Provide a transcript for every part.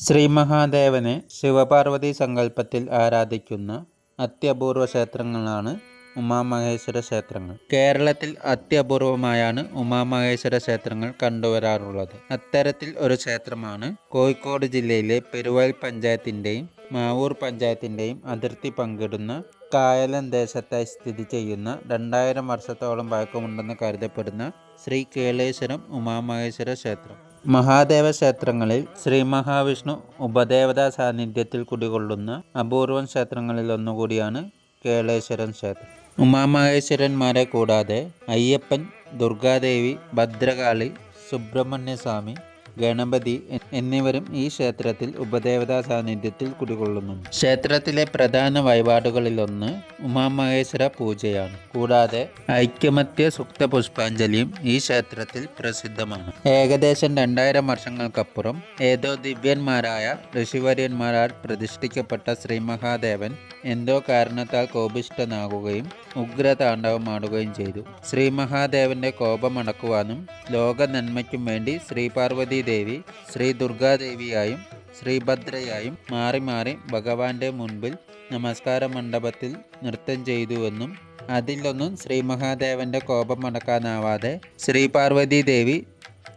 ശ്രീ മഹാദേവനെ ശിവപാർവതി സങ്കല്പത്തിൽ ആരാധിക്കുന്ന അത്യപൂർവ ക്ഷേത്രങ്ങളാണ് ഉമാമഹേശ്വര ക്ഷേത്രങ്ങൾ. കേരളത്തിൽ അത്യപൂർവമായാണ് ഉമാമഹേശ്വര ക്ഷേത്രങ്ങൾ കണ്ടുവരാറുള്ളത്. അത്തരത്തിൽ ഒരു ക്ഷേത്രമാണ് കോഴിക്കോട് ജില്ലയിലെ പെരുവയൽ പഞ്ചായത്തിൻ്റെയും മാവൂർ പഞ്ചായത്തിൻ്റെയും അതിർത്തി പങ്കിടുന്ന കായലൻ ദേശത്തായി സ്ഥിതി ചെയ്യുന്ന 2000 വർഷത്തോളം പഴക്കമുണ്ടെന്ന് കരുതപ്പെടുന്ന ശ്രീ കേളേശ്വരം ഉമാമഹേശ്വര ക്ഷേത്രം. മഹാദേവ ക്ഷേത്രങ്ങളിൽ ശ്രീ മഹാവിഷ്ണു ഉപദേവതാ സാന്നിധ്യത്തിൽ കുടികൊള്ളുന്ന അപൂർവം ക്ഷേത്രങ്ങളിൽ ഒന്നുകൂടിയാണ് കേളേശ്വരം ക്ഷേത്രം. ഉമാമഹേശ്വരന്മാരെ കൂടാതെ അയ്യപ്പൻ, ദുർഗാദേവി, ഭദ്രകാളി, സുബ്രഹ്മണ്യസ്വാമി, ഗണപതി എന്നിവരും ഈ ക്ഷേത്രത്തിൽ ഉപദേവതാ സാന്നിധ്യത്തിൽ കുടികൊള്ളുന്നുണ്ട്. ക്ഷേത്രത്തിലെ പ്രധാന വഴിപാടുകളിലൊന്ന് ഉമാമഹേശ്വര പൂജയാണ്. കൂടാതെ ഐക്യമത്യ സുക്ത പുഷ്പാഞ്ജലിയും ഈ ക്ഷേത്രത്തിൽ പ്രസിദ്ധമാണ്. ഏകദേശം 2000 വർഷങ്ങൾക്കപ്പുറം ഏതോ ദിവ്യന്മാരായ ഋഷിവര്യന്മാരാൽ പ്രതിഷ്ഠിക്കപ്പെട്ട ശ്രീ മഹാദേവൻ എന്തോ കാരണത്താൽ കോപിഷ്ഠനാകുകയും ഉഗ്രതാണ്ഡവമാടുകയും ചെയ്തു. ശ്രീ മഹാദേവന്റെ കോപമടക്കുവാനും ലോക നന്മയ്ക്കും വേണ്ടി ശ്രീ പാർവതി ദേവി ശ്രീ ദുർഗാദേവിയായും ശ്രീഭദ്രയായും മാറി മാറി ഭഗവാന്റെ മുൻപിൽ നമസ്കാര മണ്ഡപത്തിൽ നൃത്തം ചെയ്തുവെന്നും അതിലൊന്നും ശ്രീ മഹാദേവന്റെ കോപമടക്കാനാവാതെ ശ്രീ പാർവതി ദേവി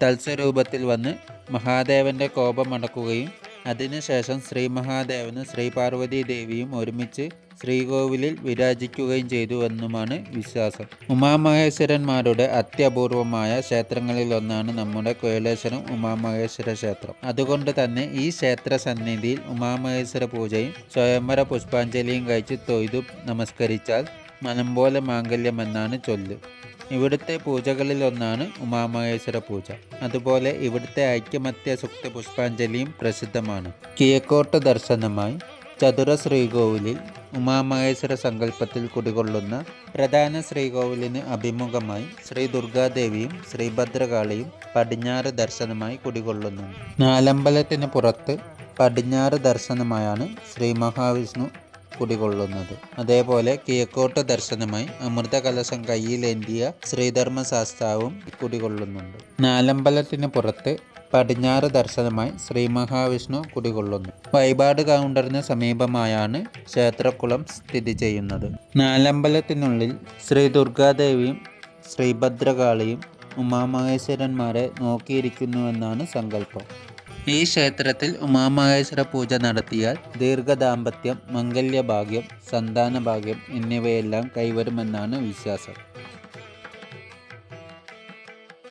തത്സ്വരൂപത്തിൽ വന്ന് മഹാദേവന്റെ കോപമടക്കുകയും അതിനുശേഷം ശ്രീ മഹാദേവനും ശ്രീ പാർവതി ദേവിയും ഒരുമിച്ച് ശ്രീകോവിലിൽ വിരാജിക്കുകയും ചെയ്തുവെന്നുമാണ് വിശ്വാസം. ഉമാമഹേശ്വരന്മാരുടെ അത്യപൂർവമായ ക്ഷേത്രങ്ങളിലൊന്നാണ് നമ്മുടെ കേളേശ്വരം ഉമാമഹേശ്വര ക്ഷേത്രം. അതുകൊണ്ട് തന്നെ ഈ ക്ഷേത്ര സന്നിധിയിൽ ഉമാമഹേശ്വര പൂജയും സ്വയംവര പുഷ്പാഞ്ജലിയും കഴിച്ച് തൊഴുതു നമസ്കരിച്ചാൽ മനം പോലെ മാംഗല്യമെന്നാണ് ചൊല്ല്. ഇവിടുത്തെ പൂജകളിലൊന്നാണ് ഉമാമഹേശ്വര പൂജ. അതുപോലെ ഇവിടുത്തെ ഐക്യമത്യ സുക്ത പുഷ്പാഞ്ജലിയും പ്രസിദ്ധമാണ്. കിഴക്കോട്ട് ദർശനമായി ചതുര ശ്രീകോവിലിൽ ഉമാമഹേശ്വര സങ്കല്പത്തിൽ കുടികൊള്ളുന്ന പ്രധാന ശ്രീകോവിലിന് അഭിമുഖമായി ശ്രീ ദുർഗാദേവിയും ശ്രീഭദ്രകാളിയും പടിഞ്ഞാറ് ദർശനമായി കുടികൊള്ളുന്നുണ്ട്. നാലമ്പലത്തിന് പുറത്ത് പടിഞ്ഞാറ് ദർശനമായാണ് ശ്രീ മഹാവിഷ്ണു കുടികൊള്ളുന്നത്. അതേപോലെ കിഴക്കോട്ട് ദർശനമായി അമൃത കലശം കയ്യിലേന്തിയ ശ്രീധർമ്മശാസ്താവും കുടികൊള്ളുന്നുണ്ട്. നാലമ്പലത്തിന് പുറത്ത് പടിഞ്ഞാറ് ദർശനമായി ശ്രീ മഹാവിഷ്ണു കുടികൊള്ളുന്നു. വഴിപാട് കൗണ്ടറിന് സമീപമായാണ് ക്ഷേത്രക്കുളം സ്ഥിതി ചെയ്യുന്നത്. നാലമ്പലത്തിനുള്ളിൽ ശ്രീ ദുർഗാദേവിയും ശ്രീഭദ്രകാളിയും ഉമാമഹേശ്വരന്മാരെ നോക്കിയിരിക്കുന്നുവെന്നാണ് സങ്കല്പം. ഈ ക്ഷേത്രത്തിൽ ഉമാമഹേശ്വര പൂജ നടത്തിയാൽ ദീർഘദാമ്പത്യം, മംഗല്യഭാഗ്യം, സന്താനഭാഗ്യം എന്നിവയെല്ലാം കൈവരുമെന്നാണ് വിശ്വാസം.